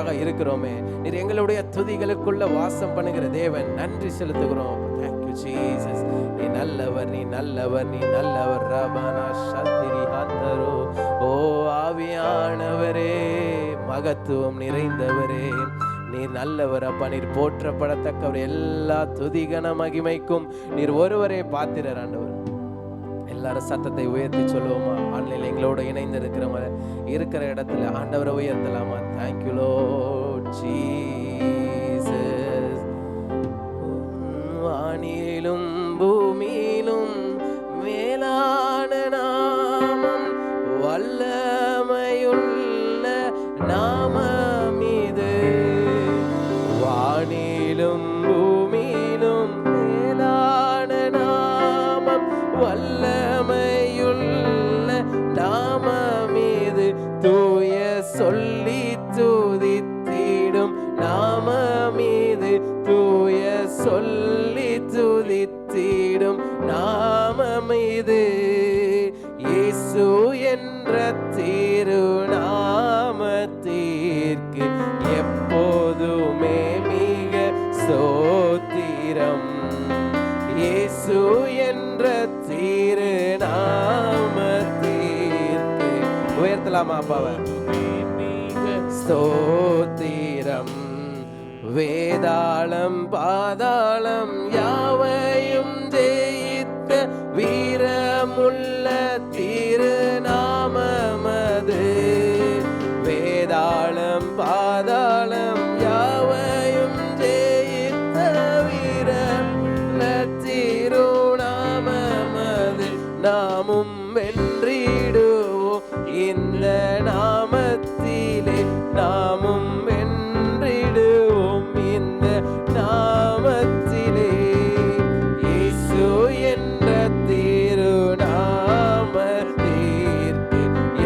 இருக்கிறோமே, நீர் எங்களுடைய துதிகளுக்குள்ள வாசம் பண்ணுகிற தேவன். நன்றி செலுத்துகிறோம். Thank you Jesus. நீ நல்லவர், நீ நல்லவர், நீ நல்லவர். ரபனா சத்திரி ஹந்தரோ. ஓ ஆவியானவரே, மகத்துவம் நிறைந்தவரே, நீர் நல்லவர் அப்பா. நீர் போற்றப்படத்தக்கவர். எல்லா துதிகன மகிமைக்கும் நீர் ஒருவரே பாத்திரர் ஆண்டவர். எல்லாரும் சத்தத்தை உயர்த்தி சொல்லுவோமா? ஆன்லைன்ல எங்களோட இணைந்து இருக்கிற இடத்துல ஆண்டவரை உயர்த்தலாமா? Thank you Lord Jesus. வானிலும் பூமியிலும் மேலான நாமம், வல்லமையுள்ள நாமம் இது. வானிலும் பூமியிலும் மேலான நாமம், வல்லமையுள்ள நாமம் இது. தூய சொல்லி துதித்திடும் நாமம் இது. தூய சொல்லி துதித்திடும் நாமம் இது. இயேசு என்ற திருநாமத்திற்கு எப்போதுமே மிக ஸ்தோத்திரம். இயேசு என்ற திருநாமத்திற்கு உயர்த்தலாமா அப்பாவை? ஸ்தோத்திரம். வேதாளம் பாதாளம் யாவையும் ஜெயித்த வீரமுள்ள திருநாமமது. வேதாளம் பாதாளம் யாவையும் ஜெயித்த வீரமுள்ள திருநாமமது. நாமும் வென்றிடுவோம் இந்த நாமத்திலே. நாமும் வென்றிடுவோம் இந்த நாமத்திலே. இயேசு என்ற திருநாமத்திற்கு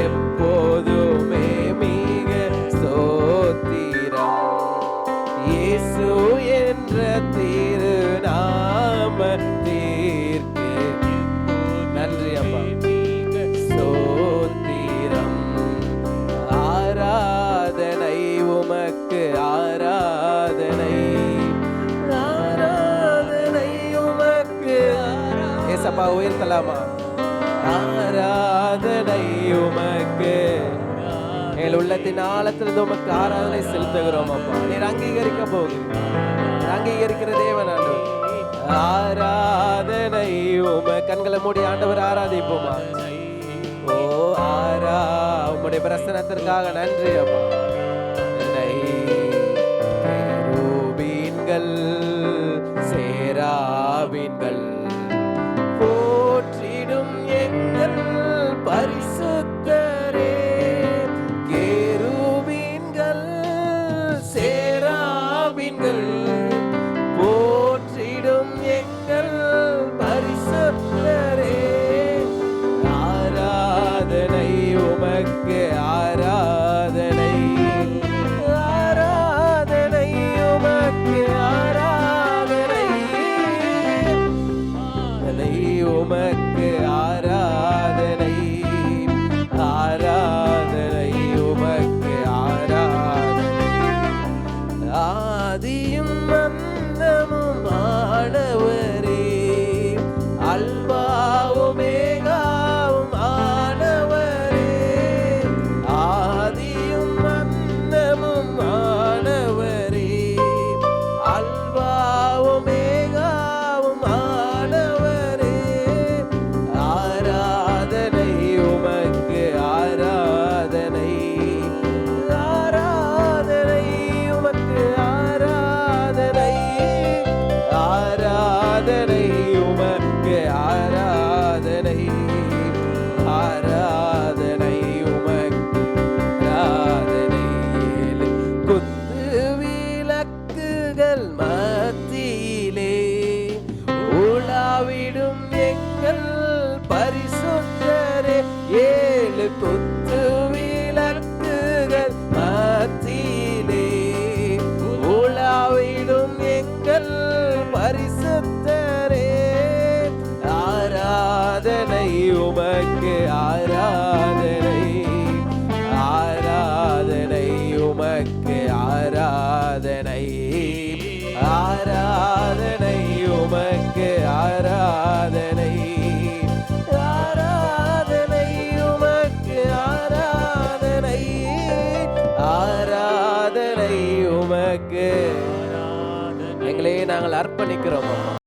எப்போதுமே மிக ஸ்தோத்திரம். இயேசு என்ற திருநாமத்திற்கு நன்றி அப்பா. ஸ்தோத்திரம். ஆராதனை உமக்கு, ஆராதனை, ஆராதனை உமக்கு. ஏசப்பா உயர்த்தலாமா? ஆராதனை உமக்கு. எங்கள் உள்ளத்தின் ஆழத்திலிருந்து உமக்கு ஆராதனை செலுத்துகிறோம் அப்பா. நீர் அங்கீகரிக்க போகிறீர். அங்கீகரிக்கிற தேவன் ஆண்டவர். ஆராதனை உமக்கு. கண்களை மூடி ஆண்டவர் ஆராதிப்போமா? ஓ உம்முடைய பிரசனத்திற்காக நன்றி அப்பா. கேருபீன்கள் சேராபீன்கள் போற்றிடும் எங்கள் பரிசுத்தரே. கேருபீன்கள் சேராபீன்கள் போற்றிடும் எங்கள் பரிசுத்தரே. ஆராதனை உமக்கு, ஆராதனை, ஆராதனை உமக்கு, ஆராதனை, ஆராதனை உமக்கு, ஆராதனை, ஆராதனை உமக்கு, ஆராதனை. ஆதியும் அந்தமும் ஆனவரே, அல்பாவும் மேகாவும் ஆனவரே. ஆதியும் அந்தமும் ஆனவரே, அல்பாவும் மேகாவும் ஆனவரே. ஆராதனை உமக்கு, ஆராதனை, ஆராதனை உமக்கு, ஆராதனை, ஆராதனை உமக்கு, ஆராதனை, ஆராதனை உமக்கு, ஆராதனை. குத்து விளக்குகள் மத்தியிலே உலாவிடும் எங்கள் பரிசுத்தரே. 7 குத்து விளக்குகள் மத்தியிலே உலாவிடும் எங்கள் பரிசுத்தரே. ஆராதனை உமக்கு, ஆராதனை, ஆராதனை உமக்கு, ஆராதனை ஆராதனை உமக்கு ஆராதனை ஆராதனை உமக்கு ஆராதனை ஆராதனை உமக்கு எங்களே நாங்கள் அர்ப்பணிக்கிறோம்.